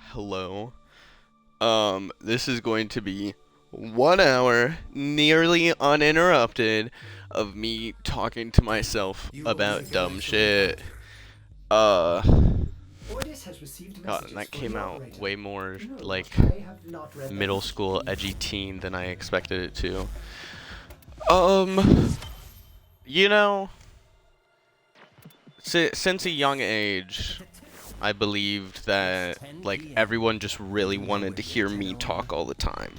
Hello. This is going to be 1 hour, nearly uninterrupted, of me talking to myself about dumb shit. Uh, God, and that came out way more like middle school edgy teen than I expected it to. Um, you know, since a young age, I believed that, like, everyone just really wanted to hear me talk all the time.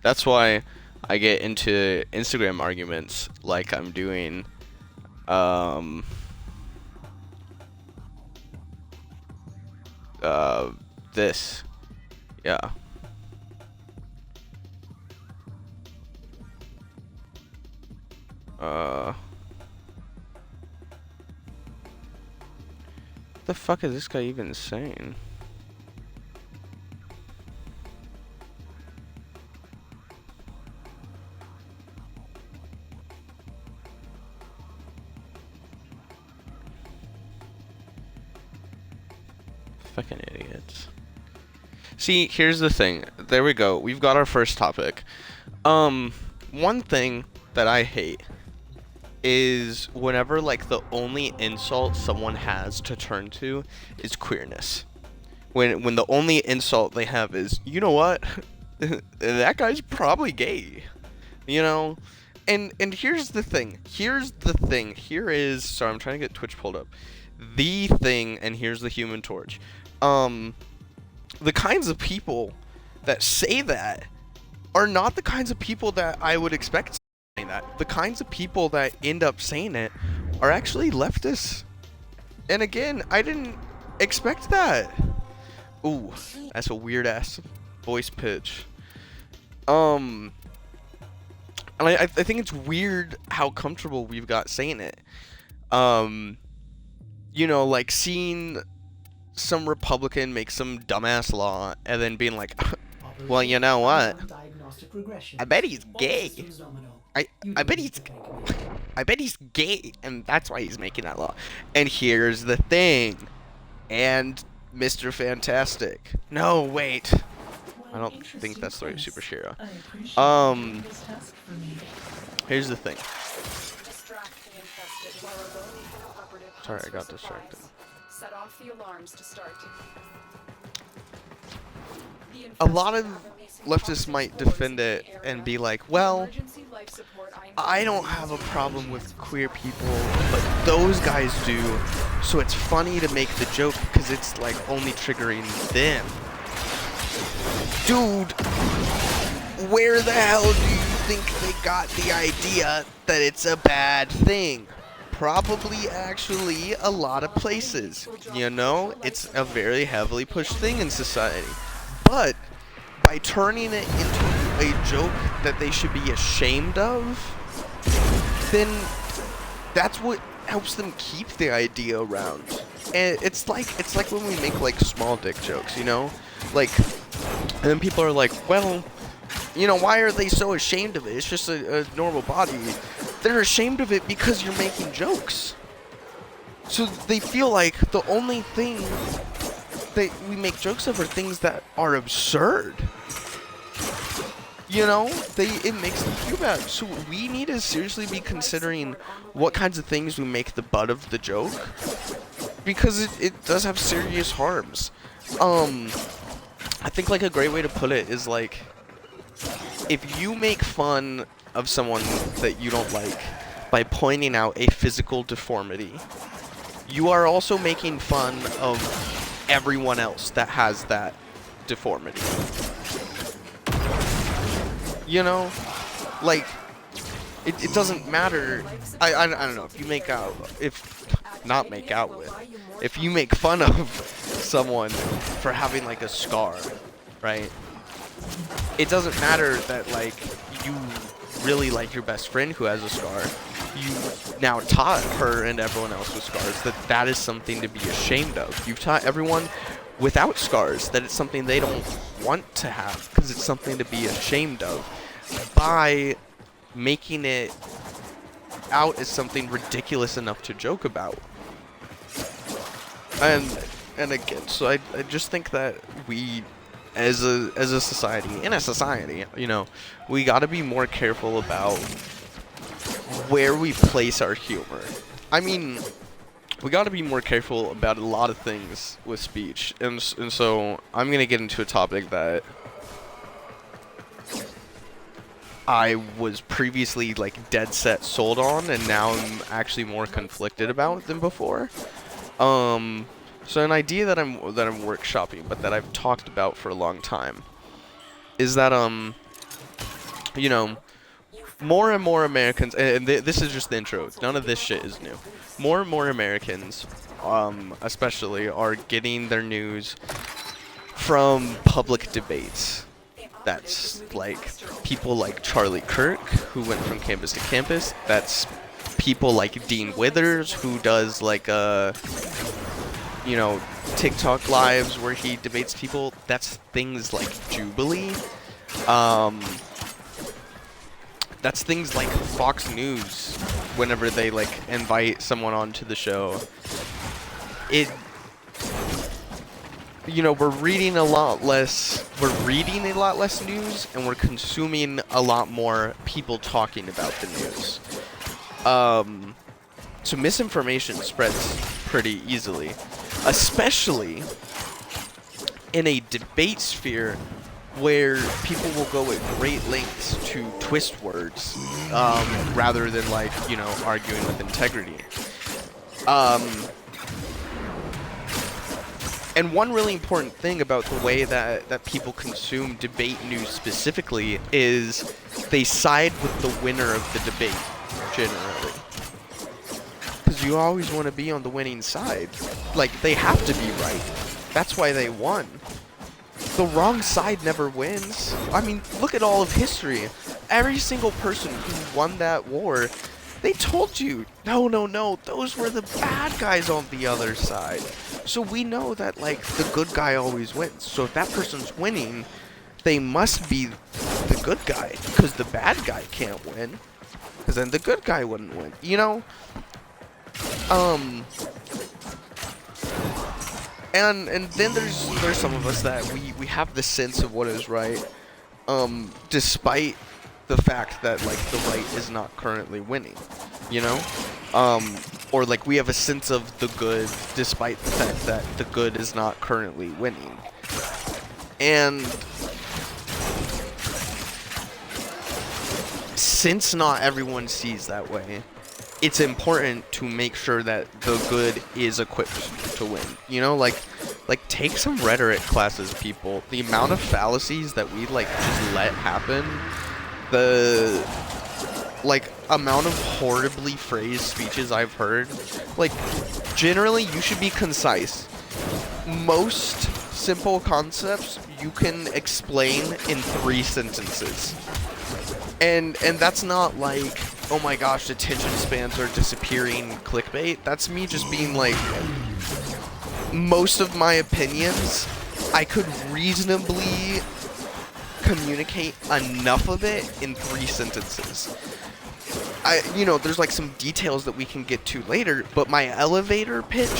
That's why I get into Instagram arguments like I'm doing, this. Yeah. What the fuck is this guy even saying? Fucking idiots. See, here's the thing. There we go. We've got our first topic. One thing that I hate is whenever, like, the only insult someone has to turn to is queerness. When the only insult they have is, you know what? That guy's probably gay. You know? And here's the thing. Here is, sorry, I'm trying to get Twitch pulled up. The thing, and here's the Human Torch. The kinds of people that say that are not the kinds of people that I would expect saying that. The kinds of people that end up saying it are actually leftists. And again, I didn't expect that. Ooh, that's a weird ass voice pitch. And I think it's weird how comfortable we've got saying it. You know, like seeing some Republican make some dumbass law and then being like, well, you know what? I bet he's gay. I bet he's gay, and that's why he's making that law. And here's the thing. And Mr. Fantastic. No, wait. I don't think that's the right superhero. Here's the thing. Sorry, I got distracted. Set off the alarms to start. A lot of leftists might defend it and be like, well, I don't have a problem with queer people, but those guys do, so it's funny to make the joke because it's like only triggering them. Dude, where the hell do you think they got the idea that it's a bad thing? Probably actually a lot of places. You know, it's a very heavily pushed thing in society. But by turning it into a joke that they should be ashamed of, then that's what helps them keep the idea around. And it's like when we make like small dick jokes, you know? Like, and then people are like, well, you know, why are they so ashamed of it? It's just a normal body. They're ashamed of it because you're making jokes. So they feel like the only thing that we make jokes of are things that are absurd. You know, it makes them feel bad. So we need to seriously be considering what kinds of things we make the butt of the joke, because it does have serious harms. I think like a great way to put it is like, if you make fun of someone that you don't like by pointing out a physical deformity, you are also making fun of everyone else that has that deformity. You know, like, it doesn't matter. I don't know, if you make out, if you make fun of someone for having like a scar, right? It doesn't matter that, like, you really like your best friend who has a scar. You now taught her and everyone else with scars that is something to be ashamed of. You've taught everyone without scars that it's something they don't want to have because it's something to be ashamed of, by making it out as something ridiculous enough to joke about. And and again. So I just think that we, as a society, in a society, we got to be more careful about where we place our humor. I mean, we got to be more careful about a lot of things with speech, and so I'm gonna get into a topic that I was previously like dead set sold on, and now I'm actually more conflicted about than before. So an idea that I'm workshopping, but that I've talked about for a long time, is that more and more Americans, and this is just the intro. None of this shit is new. More and more Americans, especially, are getting their news from public debates. That's like people like Charlie Kirk, who went from campus to campus. That's people like Dean Withers, who does like TikTok lives where he debates people. That's things like Jubilee. That's things like Fox News, whenever they like invite someone onto the show. We're reading a lot less news, and we're consuming a lot more people talking about the news. So misinformation spreads pretty easily, especially in a debate sphere where people will go at great lengths to twist words, rather than arguing with integrity. And one really important thing about the way that people consume debate news specifically is they side with the winner of the debate, generally. Because you always want to be on the winning side. Like, they have to be right. That's why they won. The wrong side never wins. I mean, look at all of history. Every single person who won that war, they told you, no, those were the bad guys on the other side. So we know that, the good guy always wins. So if that person's winning, they must be the good guy, because the bad guy can't win. Because then the good guy wouldn't win, And then there's some of us that we have the sense of what is right, despite the fact that the right is not currently winning, or we have a sense of the good despite the fact that the good is not currently winning. And since not everyone sees that way, it's important to make sure that the good is equipped to win. Take some rhetoric classes, people. The amount of fallacies that we just let happen, the amount of horribly phrased speeches I've heard. Generally you should be concise. Most simple concepts you can explain in 3 sentences. And that's not oh my gosh, attention spans are disappearing clickbait. That's me just being most of my opinions, I could reasonably communicate enough of it in 3 sentences. There's some details that we can get to later, but my elevator pitch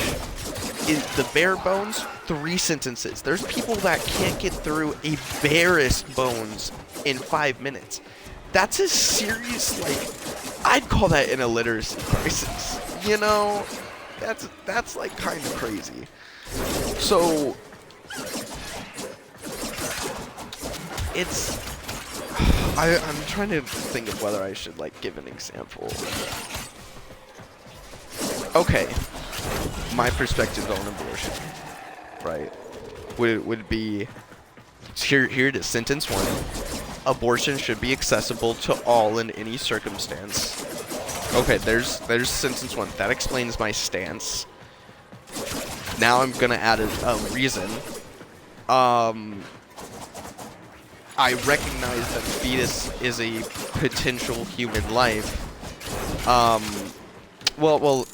is the bare bones 3 sentences. There's people that can't get through a barest bones in 5 minutes. That's a serious, I'd call that an illiteracy crisis. That's kind of crazy. So it's I'm trying to think of whether I should give an example. Okay, my perspective on abortion, right, would be here it is, sentence 1. Abortion should be accessible to all in any circumstance. Okay, there's sentence 1. That explains my stance. Now I'm gonna add a reason. I recognize that the fetus is a potential human life. Well,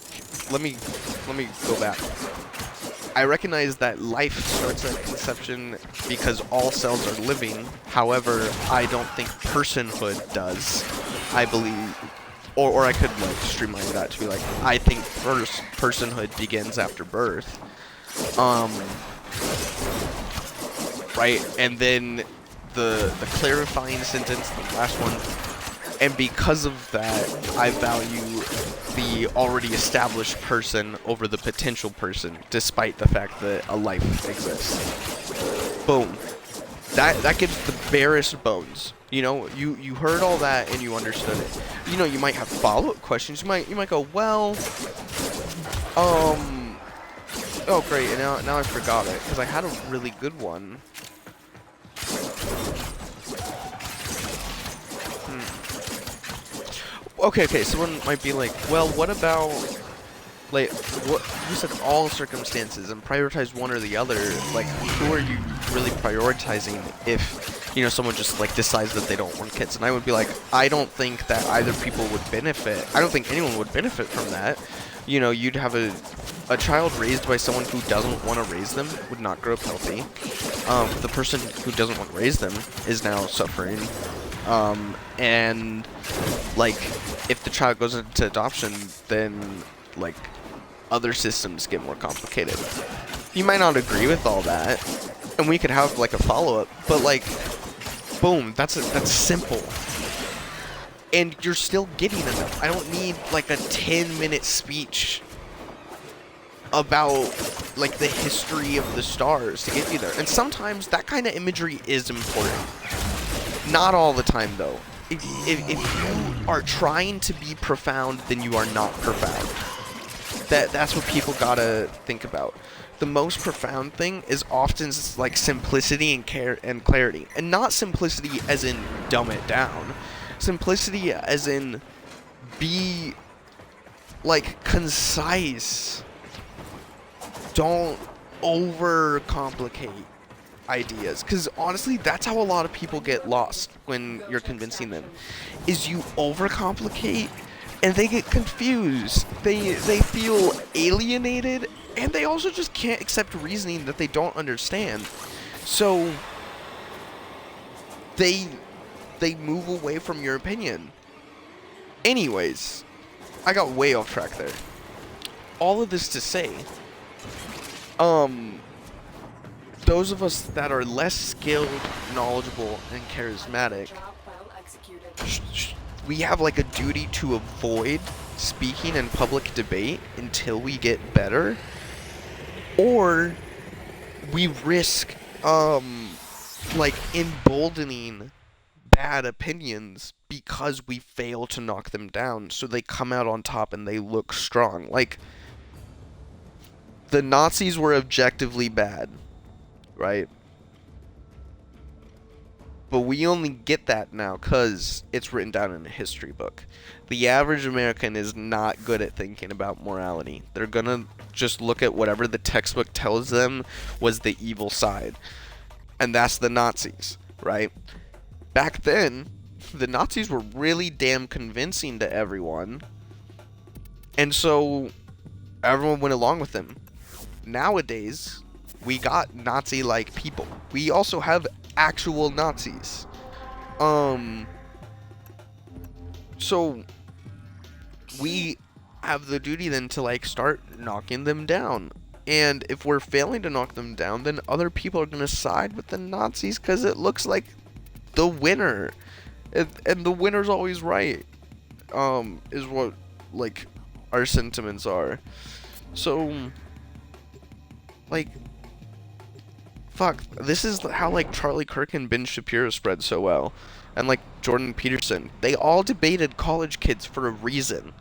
let me go back. I recognize that life starts at conception because all cells are living. However, I don't think personhood does. I believe, or I could streamline that to be I think personhood begins after birth. Um, right, and then the clarifying sentence, the last one, and because of that, I value the already established person over the potential person, despite the fact that a life exists. Boom. That gives the barest bones. You know, you heard all that and you understood it. You know, you might have follow-up questions. You might go, well, oh great, and now I forgot it because I had a really good one. Okay, someone might be like, well, what about, like, what, you said all circumstances and prioritize one or the other, like, who are you really prioritizing if, you know, someone just, like, decides that they don't want kids? And I would be like, I don't think that either people would benefit. I don't think anyone would benefit from that. You know, you'd have a child raised by someone who doesn't want to raise them would not grow up healthy. The person who doesn't want to raise them is now suffering. And, like, if the child goes into adoption, then, like, other systems get more complicated. You might not agree with all that, and we could have, like, a follow-up, but, like, boom, that's simple. And you're still getting enough. I don't need, like, a 10-minute speech about, like, the history of the stars to get you there. And sometimes that kind of imagery is important. Not all the time, though. If you are trying to be profound, then you are not profound. That's what people gotta think about. The most profound thing is often like simplicity and clarity, and not simplicity as in dumb it down. Simplicity as in be like concise. Don't overcomplicate ideas, because honestly that's how a lot of people get lost when you're convincing them, is you overcomplicate and they get confused, they feel alienated, and they also just can't accept reasoning that they don't understand, so they move away from your opinion. Anyways, I got way off track there. All of this to say, those of us that are less skilled, knowledgeable, and charismatic, we have like a duty to avoid speaking in public debate until we get better, or we risk, like emboldening bad opinions because we fail to knock them down, so they come out on top and they look strong. Like, the Nazis were objectively bad, right? But we only get that now because it's written down in a history book. The average American is not good at thinking about morality. They're gonna just look at whatever the textbook tells them was the evil side. And that's the Nazis, right? Back then, the Nazis were really damn convincing to everyone. And so everyone went along with them. Nowadays, we got Nazi-like people. We also have actual Nazis. So we have the duty then to like start knocking them down. And if we're failing to knock them down, then other people are gonna side with the Nazis because it looks like the winner. And the winner's always right. Is what like our sentiments are. So like, fuck, this is how like Charlie Kirk and Ben Shapiro spread so well, and like Jordan Peterson. They all debated college kids for a reason,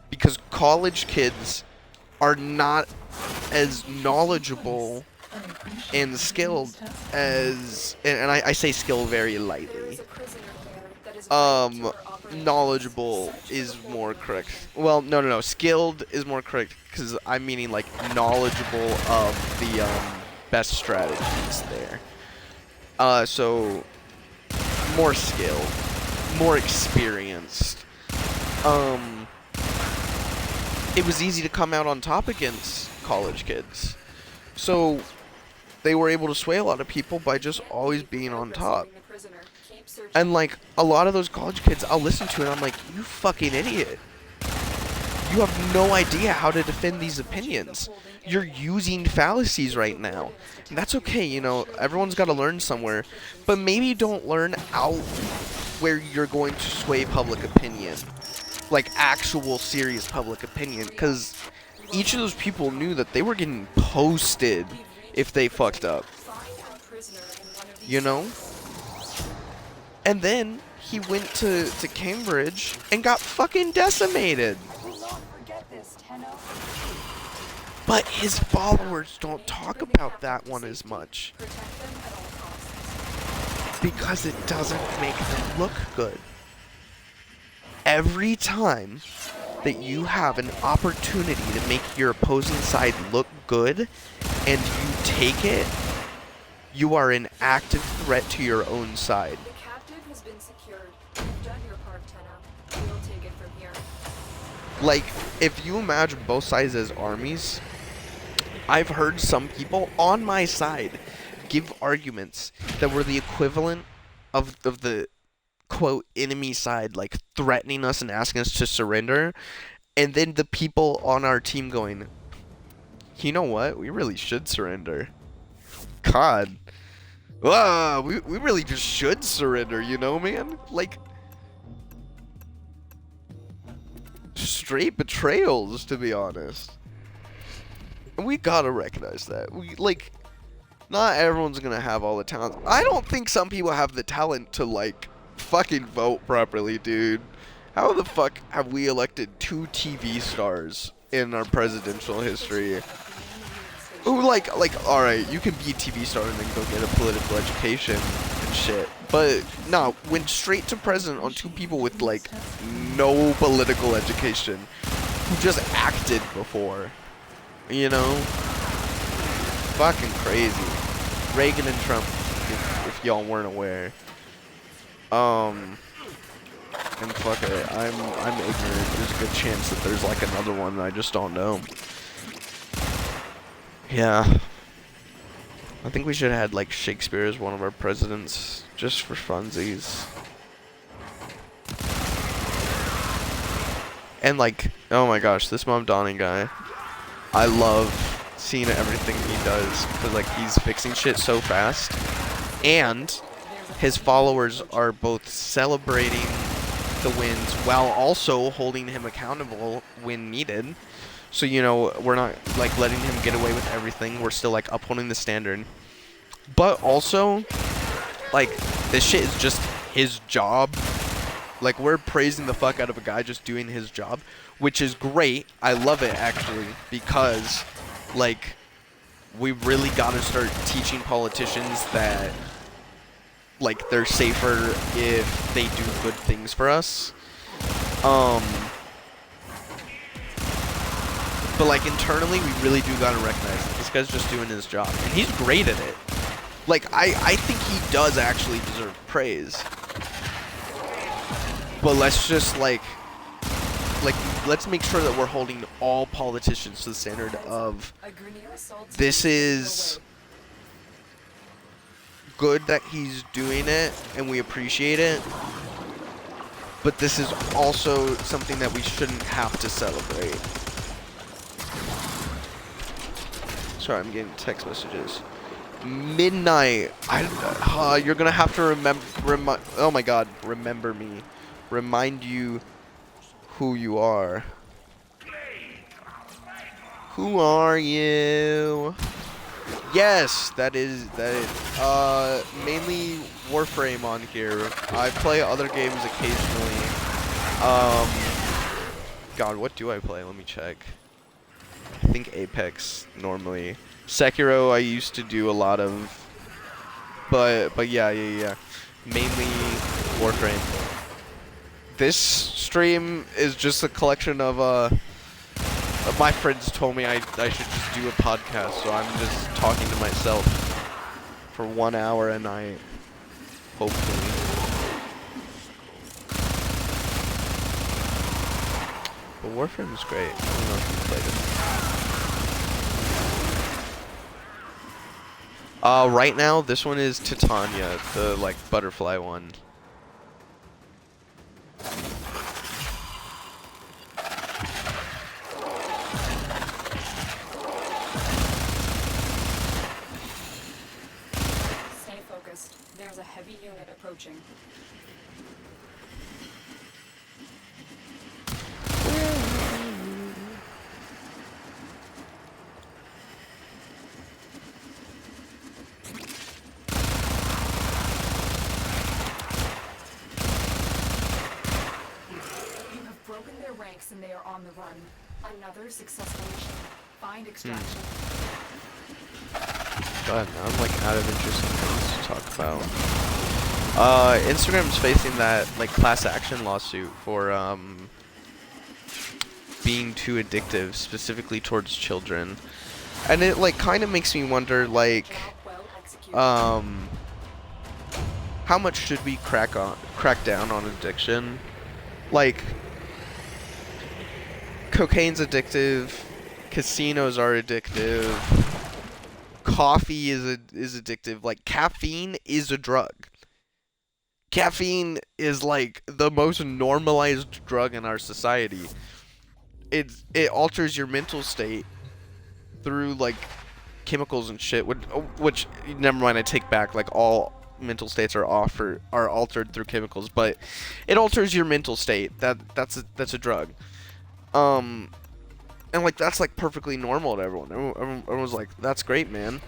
because college kids are not as knowledgeable and skilled as, and I say skill very lightly. Knowledgeable is more correct. Well, no. Skilled is more correct, because I'm meaning like knowledgeable of the best strategies there. So more skill, more experienced. It was easy to come out on top against college kids, so they were able to sway a lot of people by just always being on top. And like a lot of those college kids I'll listen to and I'm like, you fucking idiot. You have no idea how to defend these opinions. You're using fallacies right now. And that's okay, you know, everyone's got to learn somewhere. But maybe don't learn out where you're going to sway public opinion. Like actual serious public opinion. Because each of those people knew that they were getting posted if they fucked up. You know? And then he went to Cambridge and got fucking decimated. But his followers don't talk about that one as much. Because it doesn't make them look good. Every time that you have an opportunity to make your opposing side look good and you take it, you are an active threat to your own side. The captive has been secured. You've done your part, Tenno. We'll take it from here. Like, if you imagine both sides as armies, I've heard some people on my side give arguments that were the equivalent of the quote enemy side, like threatening us and asking us to surrender, and then the people on our team going, you know what, we really should surrender. God, we really just should surrender, you know, man? Like, straight betrayals, to be honest. And we gotta recognize that. Not everyone's gonna have all the talent. I don't think some people have the talent to, like, fucking vote properly, dude. How the fuck have we elected 2 TV stars in our presidential history? Who, like, alright, you can be a TV star and then go get a political education and shit. But, no, went straight to president on 2 people with, like, no political education. Who just acted before. You know? Fucking crazy. Reagan and Trump, if y'all weren't aware. And fuck it, I'm ignorant. There's a good chance that there's like another one, I just don't know. Yeah. I think we should have had like Shakespeare as one of our presidents, just for funsies. And like, oh my gosh, this Mom Donning guy. I love seeing everything he does, because like he's fixing shit so fast, and his followers are both celebrating the wins while also holding him accountable when needed. So, you know, we're not like letting him get away with everything, we're still like upholding the standard, but also like this shit is just his job. Like, we're praising the fuck out of a guy just doing his job, which is great. I love it, actually, because, like, we really gotta start teaching politicians that, like, they're safer if they do good things for us. But, like, internally, we really do gotta recognize that this guy's just doing his job, and he's great at it. Like, I think he does actually deserve praise. But let's just, like, let's make sure that we're holding all politicians to the standard of, this is good that he's doing it, and we appreciate it, but this is also something that we shouldn't have to celebrate. Sorry, I'm getting text messages. Midnight. You're gonna have to remember. Oh my God, remember me. Remind you who you are. Who are you? Yes, that is mainly Warframe on here. I play other games occasionally. God, what do I play? Let me check. I think Apex normally. Sekiro I used to do a lot of, but yeah. Mainly Warframe. This stream is just a collection of my friends told me I should just do a podcast, so I'm just talking to myself for 1 hour a night, hopefully. But Warframe is great. I don't know if you played it. Right now this one is Titania, the like butterfly one. breaks and they are on the run. Another successful mission. Find extraction. God, now I'm like out of interesting things to talk about. Instagram's facing that like class action lawsuit for being too addictive, specifically towards children, and it like kind of makes me wonder like Job well executed. how much should we crack down on addiction? Like, cocaine's addictive, casinos are addictive, coffee is addictive. Like, caffeine is a drug. Caffeine is like the most normalized drug in our society. It alters your mental state through like chemicals and shit. Which never mind, I take back. Like all mental states are altered through chemicals, but it alters your mental state. That's a drug. And like that's like perfectly normal to everyone. Everyone's like, that's great, man.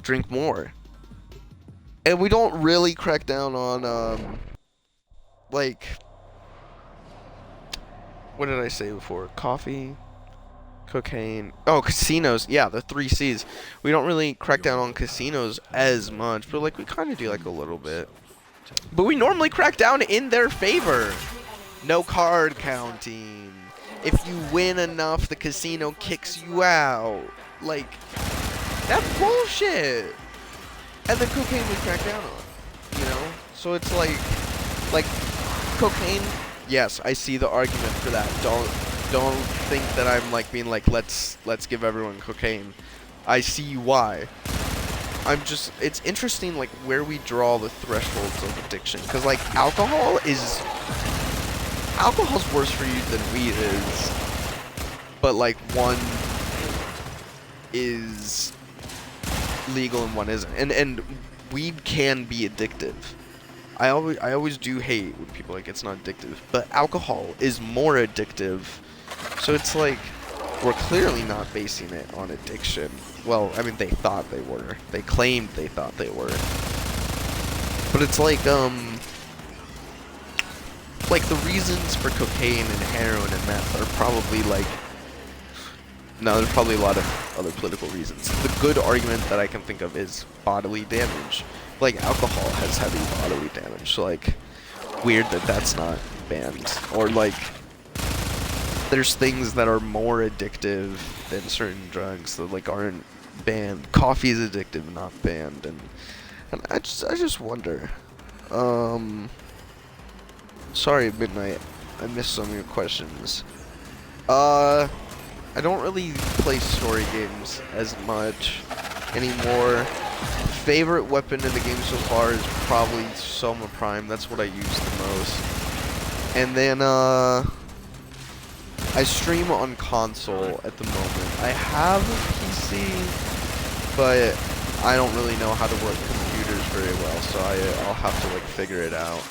Drink more. And we don't really crack down on like, what did I say before? Coffee, cocaine. Oh, casinos. Yeah, the 3 C's. We don't really crack down on casinos as much, but like we kind of do like a little bit. But we normally crack down in their favor. No card counting. If you win enough, the casino kicks you out. Like, that's bullshit. And then cocaine we crack down on, you know? So it's like cocaine. Yes, I see the argument for that. Don't think that I'm like being like let's give everyone cocaine. I see why. It's interesting like where we draw the thresholds of addiction, because like alcohol's worse for you than weed is, but like one is legal and one isn't, and weed can be addictive. I always do hate when people are like it's not addictive, but alcohol is more addictive. So it's like we're clearly not basing it on addiction. Well, I mean they thought they were. They claimed they thought they were. But it's like the reasons for cocaine and heroin and meth are probably like, no, there's probably a lot of other political reasons. The good argument that I can think of is bodily damage. Like, alcohol has heavy bodily damage, so, like, weird that that's not banned. Or, like, there's things that are more addictive than certain drugs that, like, aren't banned. Coffee is addictive, not banned, and I just wonder. Sorry, Midnight, I missed some of your questions. I don't really play story games as much anymore. Favorite weapon in the game so far is probably Soma Prime. That's what I use the most. And then I stream on console at the moment. I have a PC, but I don't really know how to work computers very well, so I'll have to like figure it out.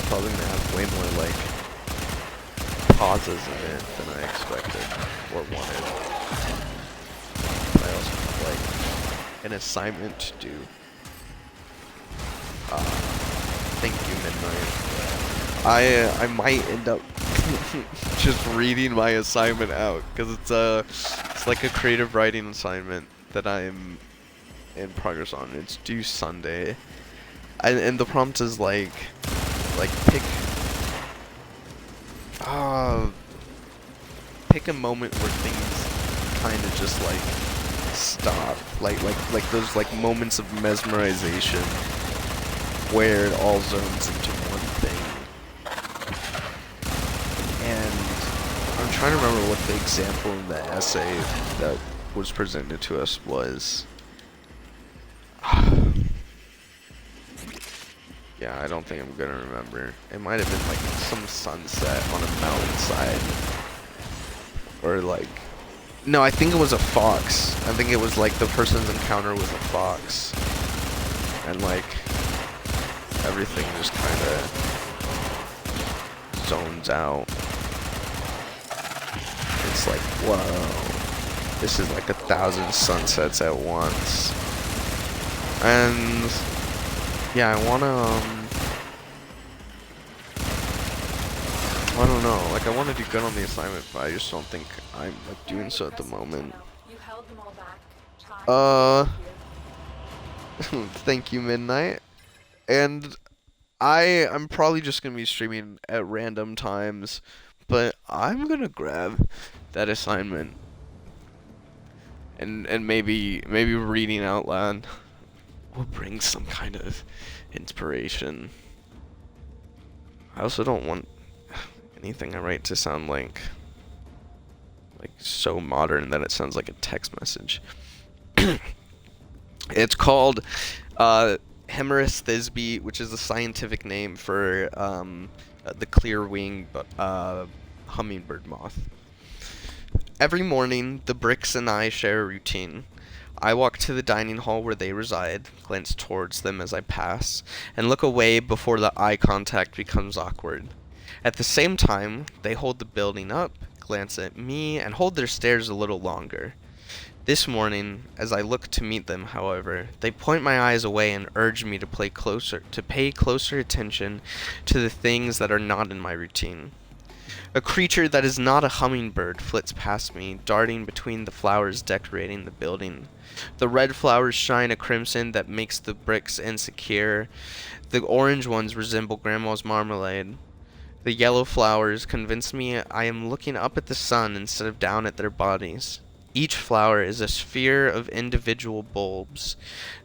Probably gonna have way more like pauses in it than I expected or wanted. I also have like an assignment to do. Thank you, Midnight. I might end up just reading my assignment out because it's like a creative writing assignment that I'm in progress on. It's due Sunday, and the prompt is like pick a moment where things kind of just like stop, like those like moments of mesmerization where it all zones into one thing. And I'm trying to remember what the example in the essay that was presented to us was. Yeah, I don't think I'm gonna remember. It might have been like some sunset on a mountainside. Or like... No, I think it was a fox. I think it was like the person's encounter was a fox. And like everything just kind of zones out. It's like, whoa. This is like 1,000 sunsets at once. And yeah, I wanna I don't know, like I want to do good on the assignment, but I just don't think I'm like doing so at the moment. You held them all back. Time Uh, to here. thank you, Midnight. And I'm probably just gonna be streaming at random times, but I'm gonna grab that assignment and maybe reading out loud will bring some kind of inspiration. I also don't want anything I write to sound like so modern that it sounds like a text message. It's called Hemeris thisbe, which is a scientific name for the clear-winged hummingbird moth. Every morning, the bricks and I share a routine. I walk to the dining hall where they reside, glance towards them as I pass, and look away before the eye contact becomes awkward. At the same time, they hold the building up, glance at me, and hold their stares a little longer. This morning, as I look to meet them, however, they point my eyes away and urge me to pay closer attention to the things that are not in my routine. A creature that is not a hummingbird flits past me, darting between the flowers decorating the building. The red flowers shine a crimson that makes the bricks insecure. The orange ones resemble Grandma's marmalade. The yellow flowers convince me I am looking up at the sun instead of down at their bodies. Each flower is a sphere of individual bulbs,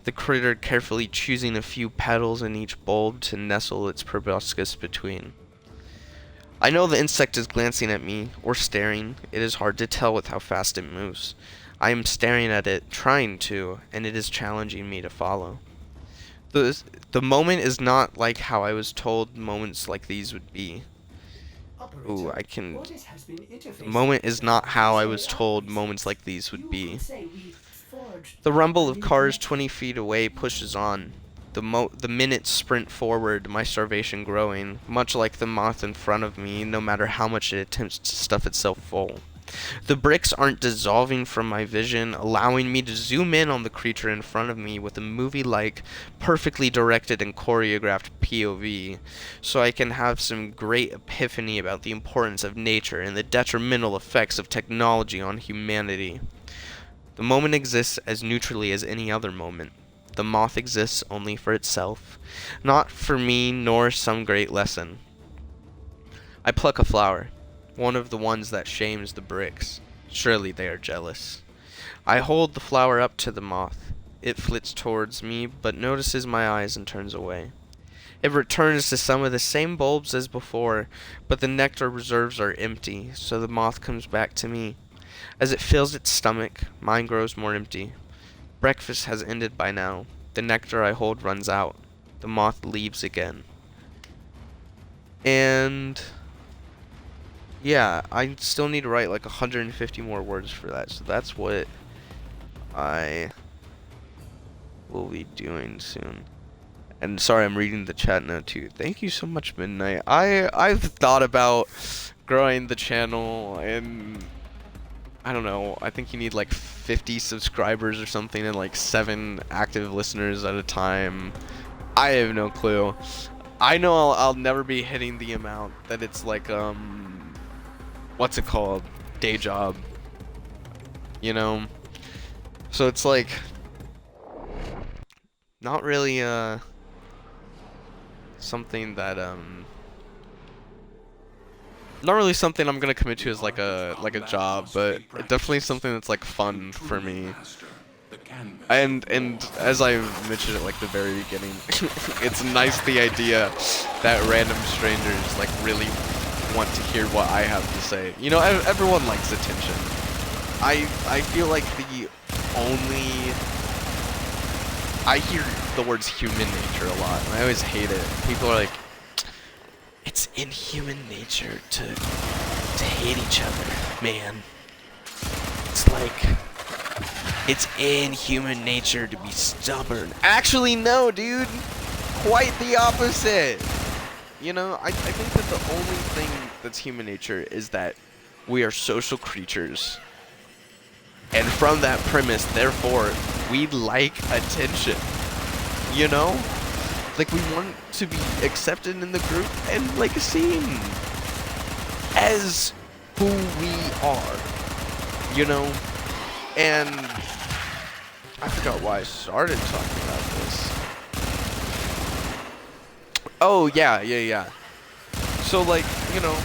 the critter carefully choosing a few petals in each bulb to nestle its proboscis between. I know the insect is glancing at me, or staring. It is hard to tell with how fast it moves. I am staring at it, trying to, and it is challenging me to follow. The moment is not like how I was told moments like these would be. Ooh, The moment is not how I was told moments like these would be. The rumble of cars 20 feet away pushes on. The minutes sprint forward, my starvation growing, much like the moth in front of me, no matter how much it attempts to stuff itself full. The bricks aren't dissolving from my vision, allowing me to zoom in on the creature in front of me with a movie-like, perfectly directed and choreographed POV, so I can have some great epiphany about the importance of nature and the detrimental effects of technology on humanity. The moment exists as neutrally as any other moment. The moth exists only for itself, not for me nor some great lesson. I pluck a flower, one of the ones that shames the bricks. Surely they are jealous. I hold the flower up to the moth. It flits towards me, but notices my eyes and turns away. It returns to some of the same bulbs as before, but the nectar reserves are empty, so the moth comes back to me. As it fills its stomach, mine grows more empty. Breakfast has ended by now. The nectar I hold runs out. The moth leaves again. And yeah, I still need to write like 150 more words for that. So that's what I will be doing soon. And sorry, I'm reading the chat now too. Thank you so much, Midnight. I've thought about growing the channel, and I don't know, I think you need like 50 subscribers or something and like 7 active listeners at a time. I have no clue. I know I'll never be hitting the amount that it's like, what's it called? Day job. You know? So it's like, not really, something that, not really something I'm gonna commit to as like a job, but definitely something that's like fun for me. And as I mentioned at like the very beginning, it's nice the idea that random strangers like really want to hear what I have to say. You know, everyone likes attention. I feel like the only I hear the words human nature a lot, and I always hate it. People are like, it's in human nature to hate each other, man. it's like, it's in human nature to be stubborn. Actually, no, dude. Quite the opposite. You know, I think that the only thing that's human nature is that we are social creatures. And from that premise, therefore, we like attention. You know? Like, we want to be accepted in the group and, like, seen as who we are. You know? And I forgot why I started talking about this. Oh, yeah. So, like, you know,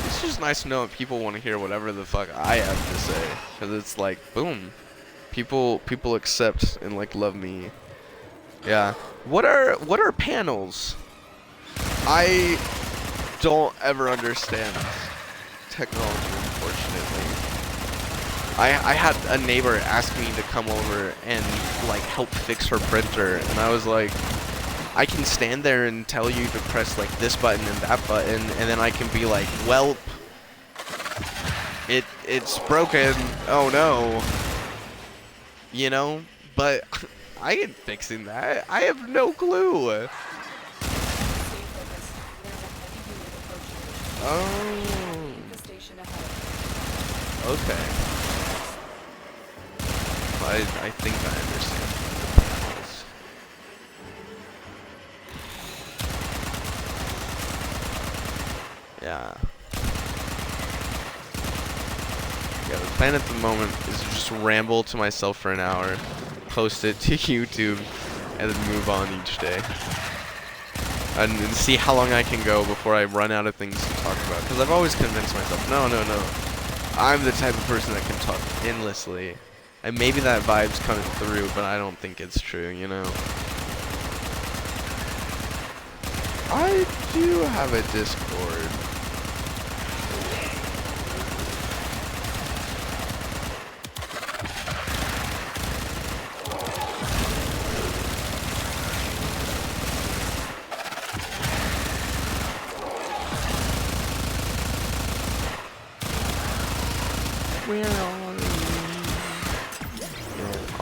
it's just nice to know that people want to hear whatever the fuck I have to say. Because it's like, boom. People accept and, like, love me. Yeah. What are panels? I don't ever understand technology, unfortunately. I had a neighbor ask me to come over and, like, help fix her printer, and I was like, I can stand there and tell you to press, like, this button and that button, and then I can be like, welp, it's broken, oh no, you know, but I ain't fixing that. I have no clue. Oh, okay. I think I understand the panels. Yeah. Yeah, the plan at the moment is to just ramble to myself for an hour, post it to YouTube, and then move on each day. And see how long I can go before I run out of things to talk about. Because I've always convinced myself, no. I'm the type of person that can talk endlessly. And maybe that vibe's coming through, but I don't think it's true, you know? I do have a Discord. Where are you?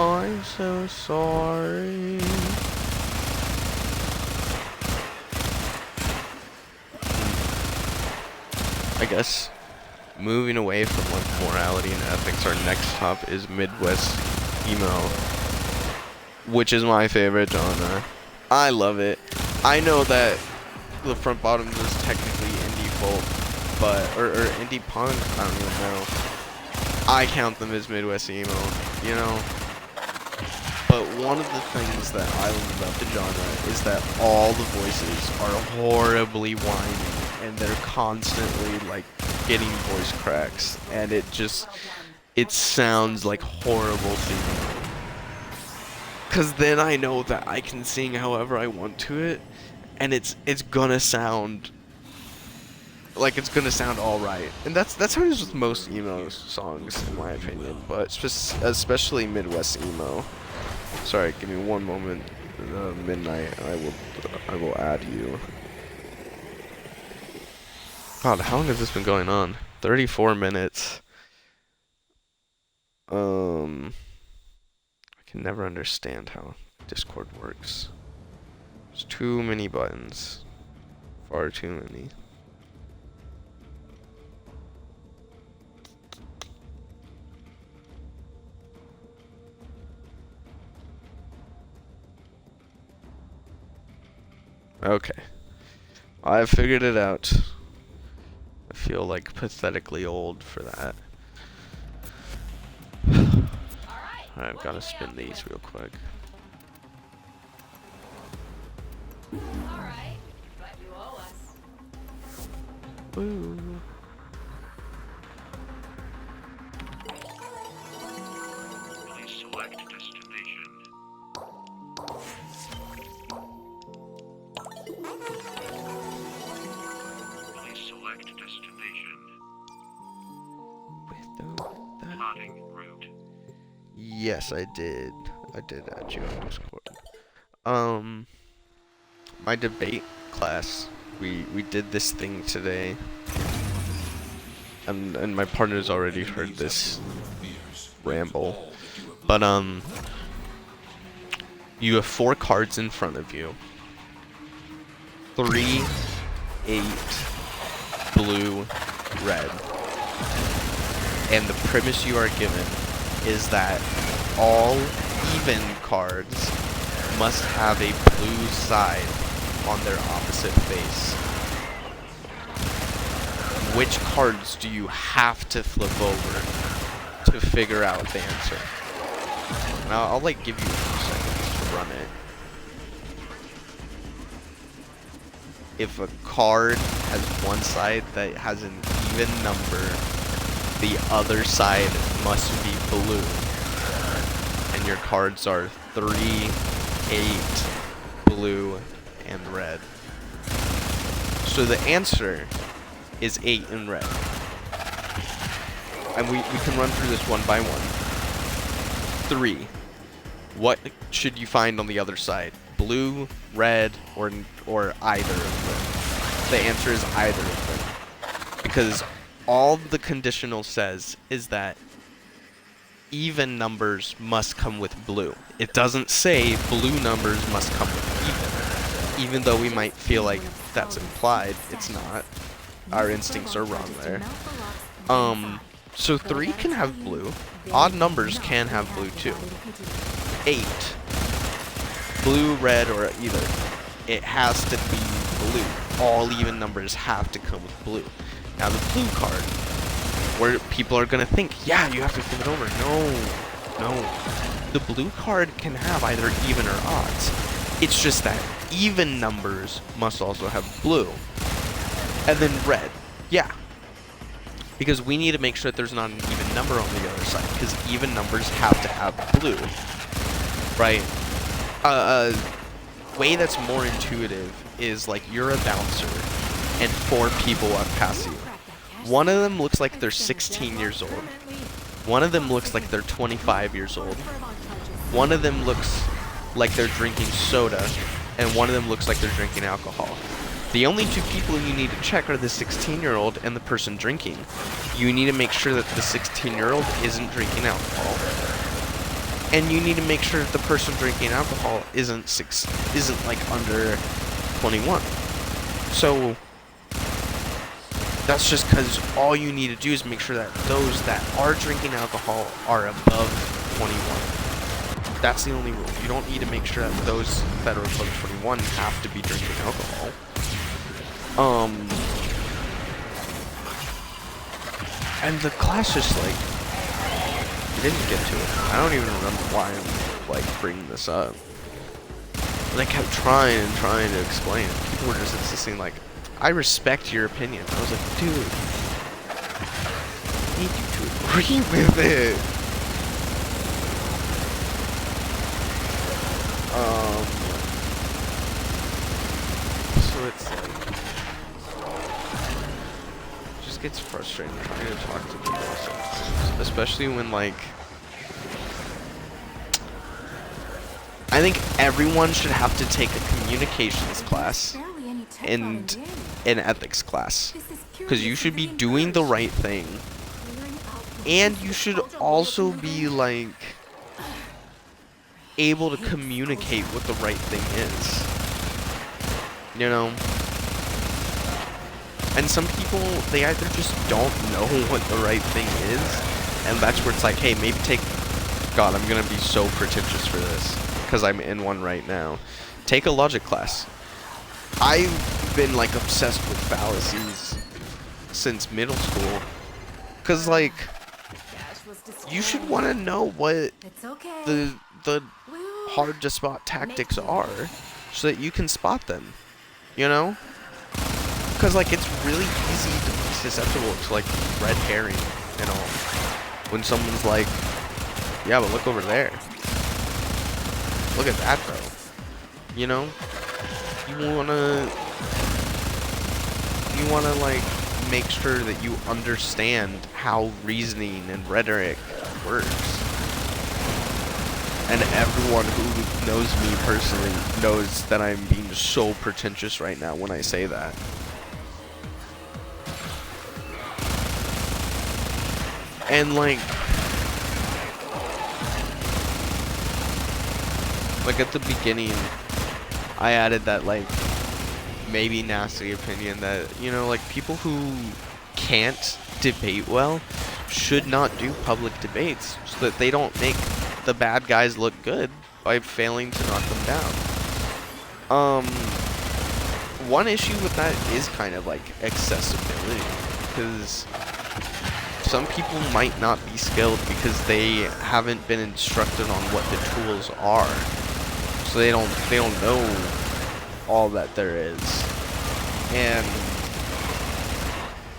I'm so sorry. I guess moving away from like morality and ethics, our next top is Midwest emo, which is my favorite genre. I love it. I know that the Front Bottoms is technically indie folk, but or indie punk. I don't even know. I count them as Midwest emo, you know. But one of the things that I love about the genre is that all the voices are horribly whiny, and they're constantly like getting voice cracks, and it sounds like horrible singing. Cause then I know that I can sing however I want to it, and it's gonna sound like it's gonna sound all right. And that's how it is with most emo songs, in my opinion. But especially Midwest emo. Sorry, give me one moment. Midnight. I will add you. God, how long has this been going on? 34 minutes. I can never understand how Discord works. There's too many buttons. Far too many. Okay. I've figured it out. I feel like pathetically old for that. Alright, I've gotta spin these real quick. Alright, but you owe us. Woo. Please select destination. Please select destination. Plotting route. Yes, I did. I did add you on Discord. My debate class, we did this thing today, and my partner's already heard this. ramble. But you have 4 cards in front of you. 3, 8, blue, red. And the premise you are given is that all even cards must have a blue side on their opposite face. Which cards do you have to flip over to figure out the answer? Now, I'll like give you a few seconds to run it. If a card has one side that has an even number, the other side must be blue. And your cards are 3, 8, blue, and red. So the answer is 8 and red. And we can run through this one by one. 3. What should you find on the other side? Blue, red, or either of them? The answer is either of them. Because all the conditional says is that even numbers must come with blue. It doesn't say blue numbers must come with even though we might feel like that's implied, it's not. Our instincts are wrong there. So 3 can have blue. Odd numbers can have blue too. 8. Blue, red, or either. It has to be blue. All even numbers have to come with blue. Now the blue card, where people are gonna think, yeah, you have to flip it over. No. The blue card can have either even or odds. It's just that even numbers must also have blue. And then red. Yeah. Because we need to make sure that there's not an even number on the other side. Because even numbers have to have blue. Right? Way that's more intuitive is like you're a bouncer and 4 people walk past you. One of them looks like they're 16 years old. One of them looks like they're 25 years old. One of them looks like they're drinking soda. And one of them looks like they're drinking alcohol. The only 2 people you need to check are the 16-year-old and the person drinking. You need to make sure that the 16-year-old isn't drinking alcohol. And you need to make sure that the person drinking alcohol isn't like under 21. So that's just because all you need to do is make sure that those that are drinking alcohol are above 21. That's the only rule. You don't need to make sure that those that are above 21 have to be drinking alcohol. And the class just like, we didn't get to it. I don't even remember why I'm like bringing this up. But I kept trying to explain. People were just insisting like, I respect your opinion. I was like, dude, I need you to agree with it. So it's like, it just gets frustrating trying to talk to people sometimes, especially when like, I think everyone should have to take a communications class and an ethics class, because you should be doing the right thing, and you should also be like able to communicate what the right thing is, you know? And some people, they either just don't know what the right thing is, and that's where it's like, hey, maybe take, God, I'm gonna be so pretentious for this, because I'm in one right now. Take a logic class. I've been like obsessed with fallacies since middle school, because like, you should want to know what the hard to spot tactics are, so that you can spot them, you know? Because like, it's really easy to be susceptible to like red herring and all, when someone's like, yeah, but look over there, look at that though, you know? You wanna like make sure that you understand how reasoning and rhetoric works. And everyone who knows me personally knows that I'm being so pretentious right now when I say that. And like, Like at the beginning, I added that like maybe nasty opinion that, you know, like people who can't debate well should not do public debates so that they don't make the bad guys look good by failing to knock them down. One issue with that is kind of like accessibility, because some people might not be skilled because they haven't been instructed on what the tools are, so they don't know all that there is, and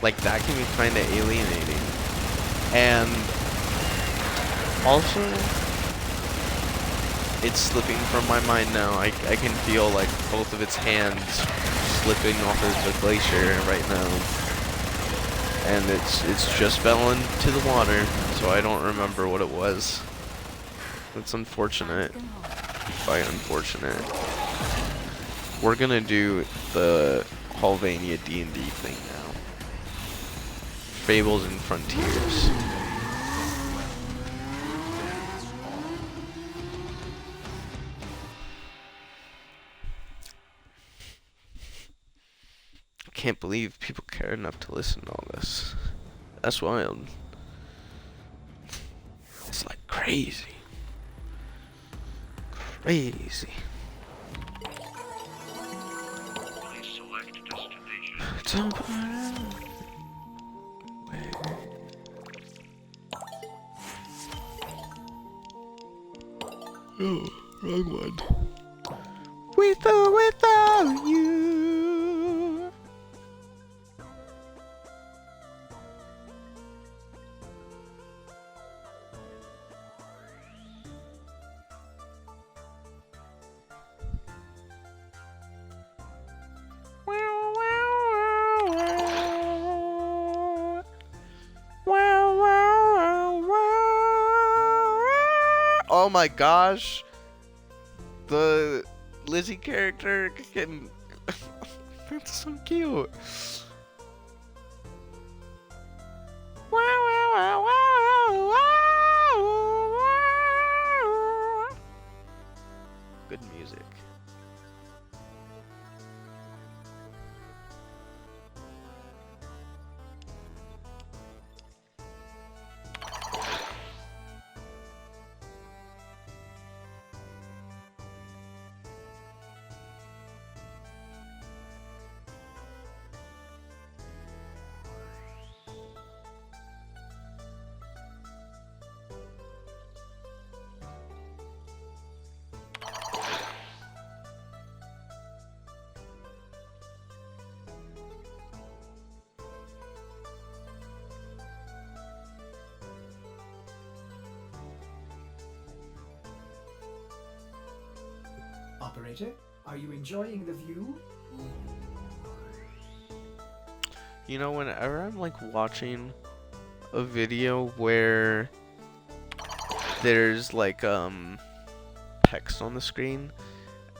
like that can be kind of alienating. And also, it's slipping from my mind now. I can feel like both of its hands slipping off of the glacier right now. And it's just fell into the water, so I don't remember what it was. It's unfortunate. By unfortunate. We're gonna do the Halvania D&D thing now. Fables and Frontiers. I can't believe people care enough to listen to all this. That's wild. It's like crazy. Crazy. Please select destination. It's all about oh, wrong one. With or without you. Oh my gosh, the Lizzie character can that's so cute. Good music. Operator, are you enjoying the view? You know, whenever I'm like watching a video where there's like text on the screen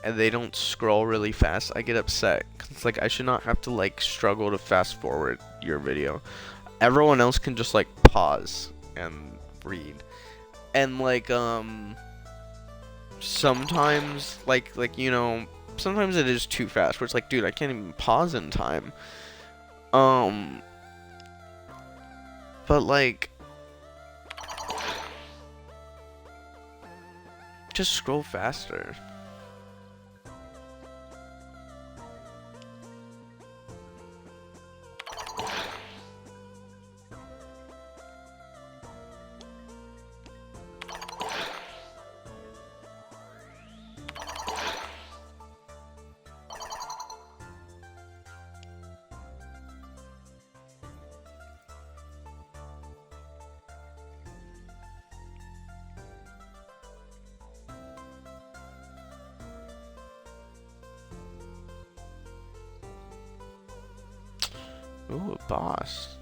and they don't scroll really fast, I get upset. 'Cause it's like I should not have to like struggle to fast forward your video. Everyone else can just like pause and read. And like sometimes like you know, sometimes it is too fast where it's like, dude, I can't even pause in time. But like just scroll faster. Ooh, a boss.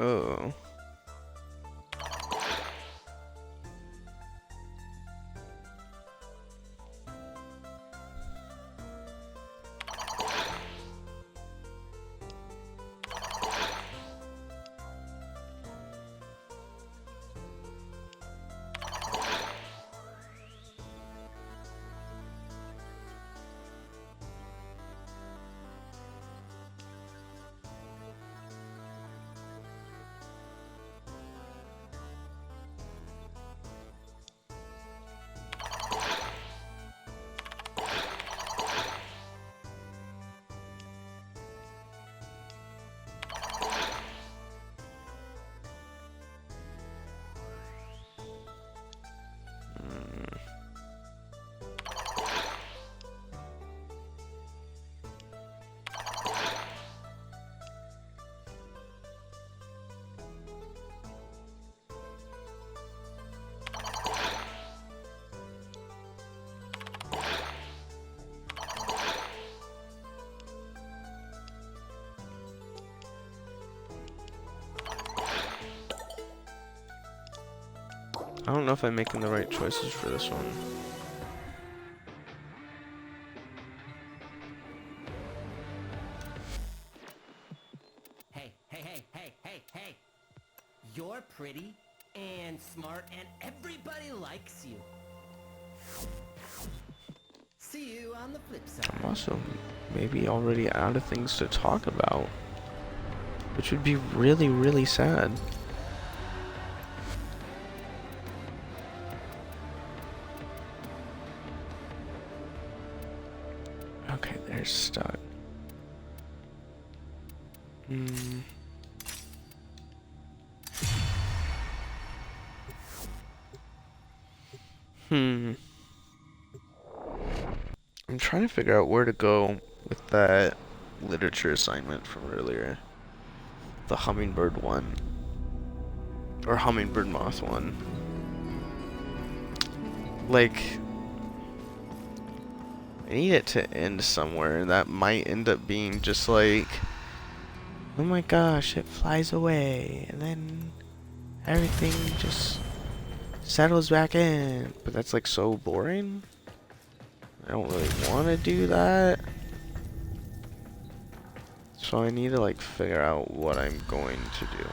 Oh. I don't know if I'm making the right choices for this one. Hey, hey, hey, hey, hey, hey! You're pretty and smart and everybody likes you. See you on the flip side. I'm also maybe already out of things to talk about, which would be really, really sad. Okay, there's stuck. I'm trying to figure out where to go with that literature assignment from earlier. The hummingbird one. Or hummingbird moth one. Like, I need it to end somewhere, and that might end up being just like, oh my gosh, it flies away, and then everything just settles back in. But that's like so boring. I don't really want to do that. So I need to like figure out what I'm going to do.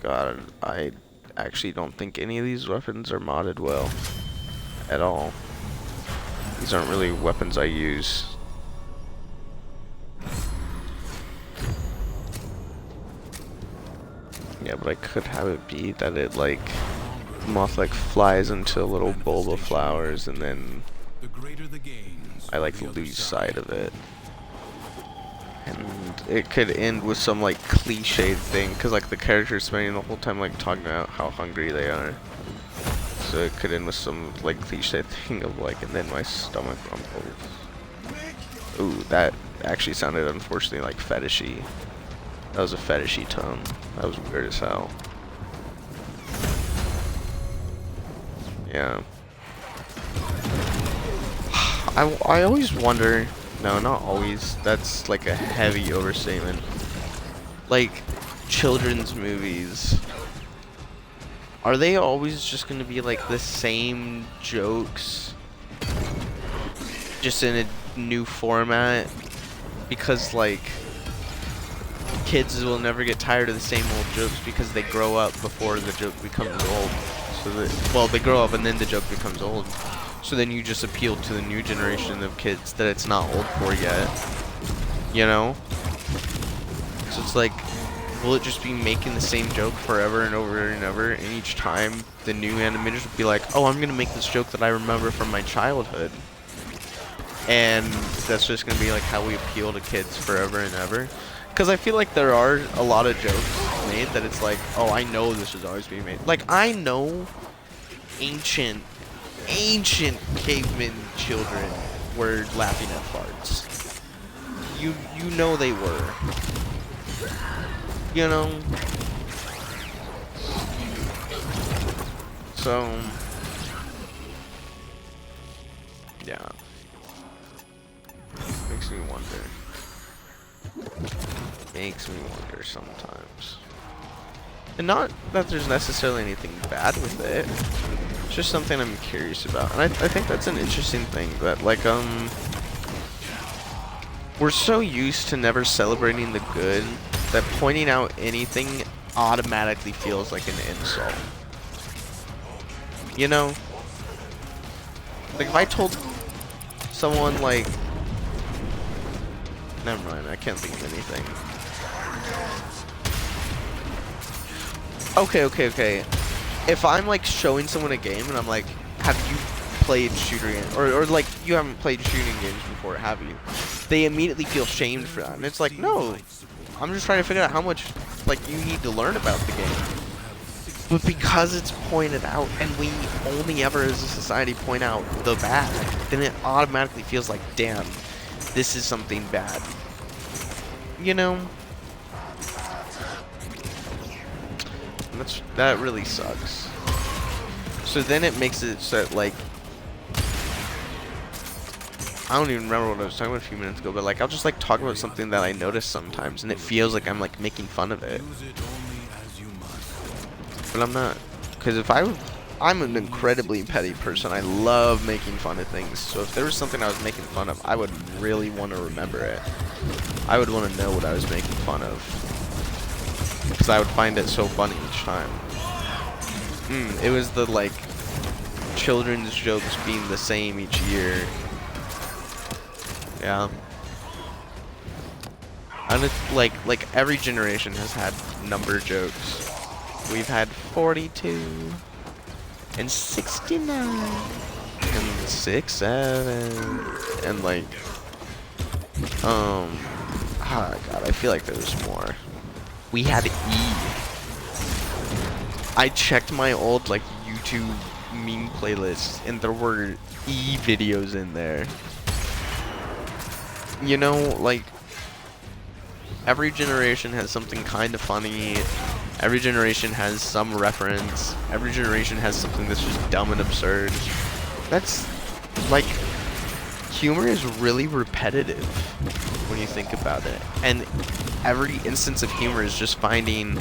God, I actually don't think any of these weapons are modded well at all. These aren't really weapons I use. Yeah, but I could have it be that it like moth like flies into a little bulb of flowers and then I like lose sight of it. And it could end with some like cliched thing, cause like the character's spending the whole time like talking about how hungry they are. So it could end with some like cliche thing of like, and then my stomach rumbles. Ooh, that actually sounded unfortunately like fetishy. That was a fetishy tone. That was weird as hell. Yeah. I always wonder, no, not always, that's like a heavy overstatement. Like, children's movies, are they always just gonna be like the same jokes, just in a new format? Because like, kids will never get tired of the same old jokes because they grow up before the joke becomes old. So that, well, they grow up and then the joke becomes old. So then you just appeal to the new generation of kids that it's not old for yet. You know? So it's like, will it just be making the same joke forever and over and over, and each time the new animators will be like, oh, I'm gonna make this joke that I remember from my childhood. And that's just gonna be like how we appeal to kids forever and ever. Because I feel like there are a lot of jokes made that it's like, oh, I know this is always being made. Like, I know ancient caveman children were laughing at farts. You know they were. You know? So, yeah. Makes me wonder. makes me wonder sometimes. And not that there's necessarily anything bad with it. It's just something I'm curious about. And I think that's an interesting thing that, like, we're so used to never celebrating the good that pointing out anything automatically feels like an insult. You know? Like, if I told someone, like... Never mind, I can't think of anything. Okay. If I'm, like, showing someone a game and I'm like, have you played shooter games? Or like, you haven't played shooting games before, have you? They immediately feel shamed for that. And it's like, no. I'm just trying to figure out how much, like, you need to learn about the game. But because it's pointed out, and we only ever as a society point out the bad, then it automatically feels like, damn, this is something bad. You know? That really sucks. So then it makes it so that, like, I don't even remember what I was talking about a few minutes ago, but, like, I'll just, like, talk about something that I notice sometimes, and it feels like I'm, like, making fun of it. But I'm not. Because if I'm an incredibly petty person. I love making fun of things. So if there was something I was making fun of, I would really want to remember it. I would want to know what I was making fun of. Because I would find it so funny each time. It was the, like, children's jokes being the same each year. Yeah. And it's like every generation has had number jokes. We've had 42 and 69 and 67 and like oh god, I feel like there's more. We had E. I checked my old like YouTube meme playlists and there were E videos in there. You know, like every generation has something kind of funny. Every generation has some reference. Every generation has something that's just dumb and absurd. That's, like, humor is really repetitive when you think about it. And every instance of humor is just finding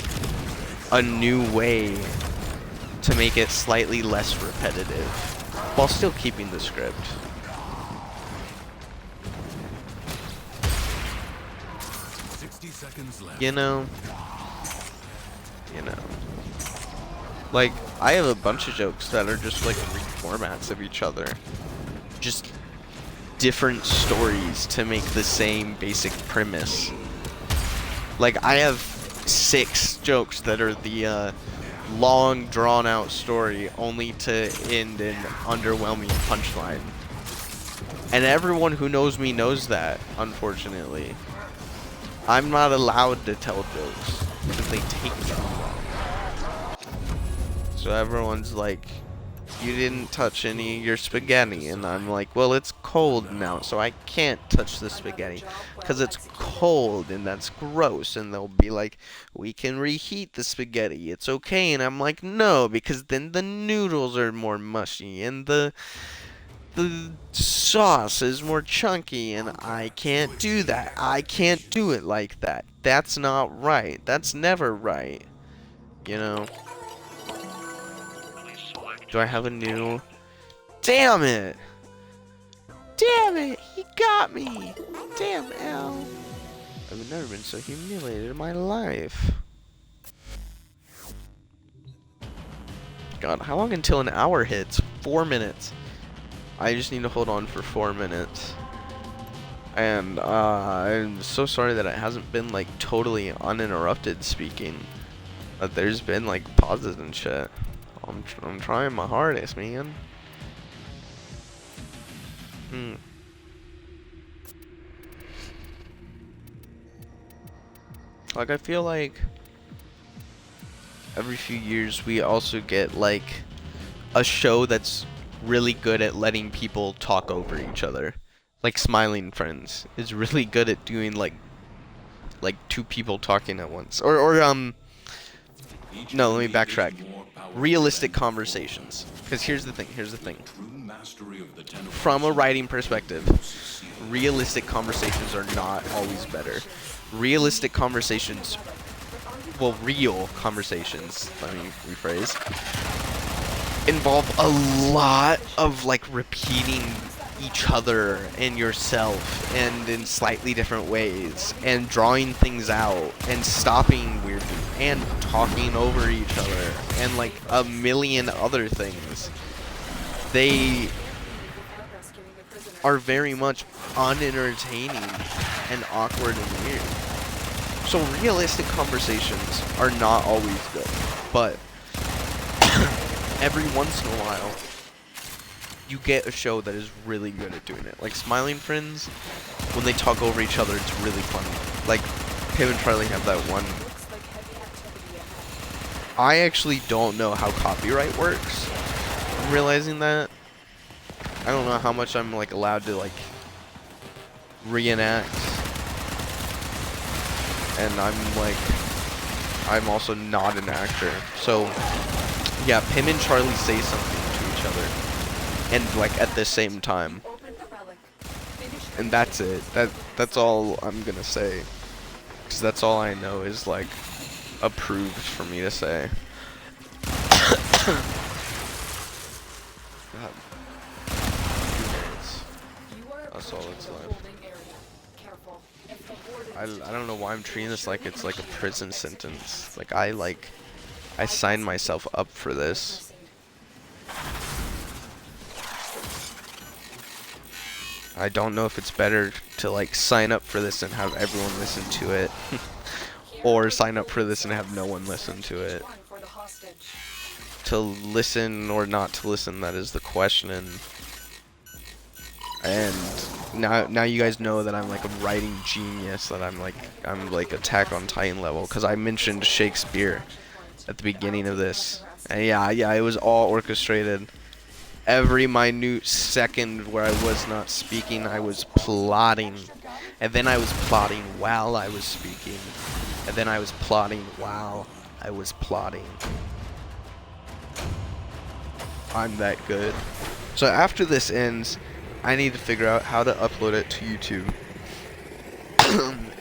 a new way to make it slightly less repetitive while still keeping the script. You know, like, I have a bunch of jokes that are just like reformats of each other. Just different stories to make the same basic premise. Like, I have 6 jokes that are the long, drawn-out story only to end in underwhelming punchline. And everyone who knows me knows that, unfortunately. I'm not allowed to tell jokes because they take too long. So everyone's like, you didn't touch any of your spaghetti. And I'm like, well, it's cold now, so I can't touch the spaghetti because it's cold and that's gross. And they'll be like, we can reheat the spaghetti. It's okay. And I'm like, no, because then the noodles are more mushy and the sauce is more chunky, and I can't do that. I can't do it like that. That's not right. That's never right. You know? Do I have a new... Damn it! Damn it! He got me! Damn L. I've never been so humiliated in my life. God, how long until an hour hits? 4 minutes. I just need to hold on for 4 minutes. And I'm so sorry that it hasn't been like totally uninterrupted speaking. But there's been like pauses and shit. I'm trying my hardest, man. Like, I feel like every few years we also get like a show that's really good at letting people talk over each other. Like Smiling Friends is really good at doing like 2 people talking at once. Or no, let me backtrack. Realistic Conversations. Because here's the thing. mastery of the 10 from a writing perspective, realistic conversations are not always better. Realistic conversations, well, real conversations, let me rephrase, involve a lot of like repeating each other and yourself and in slightly different ways and drawing things out and stopping weirdly and talking over each other and like a million other things. They are very much unentertaining and awkward and weird. So realistic conversations are not always good, but every once in a while you get a show that is really good at doing it. Like Smiling Friends, when they talk over each other, it's really funny. Like Pim and Charlie have that one. I actually don't know how copyright works. I'm realizing that. I don't know how much I'm like allowed to like reenact. And I'm also not an actor. So yeah, Pim and Charlie say something to each other. And like at the same time. And that's it. That's all I'm gonna say. Cause that's all I know is like approved for me to say. God. 2 minutes. That's all that's left. I don't know why I'm treating this like it's like a prison sentence. Like I signed myself up for this. I don't know if it's better to like sign up for this and have everyone listen to it or sign up for this and have no one listen to it. To listen or not to listen, that is the question. And now you guys know that I'm like a writing genius, that I'm like Attack on Titan level, because I mentioned Shakespeare at the beginning of this. And yeah, it was all orchestrated. Every minute second where I was not speaking, I was plotting. And then I was plotting while I was speaking. And then I was plotting while I was plotting. I'm that good. So after this ends, I need to figure out how to upload it to YouTube.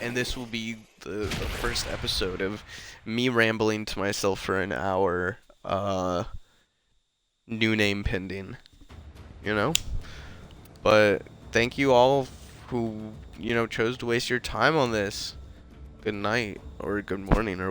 And this will be the first episode of me rambling to myself for an hour. New name pending. You know? But thank you all who, chose to waste your time on this. Good night or good morning or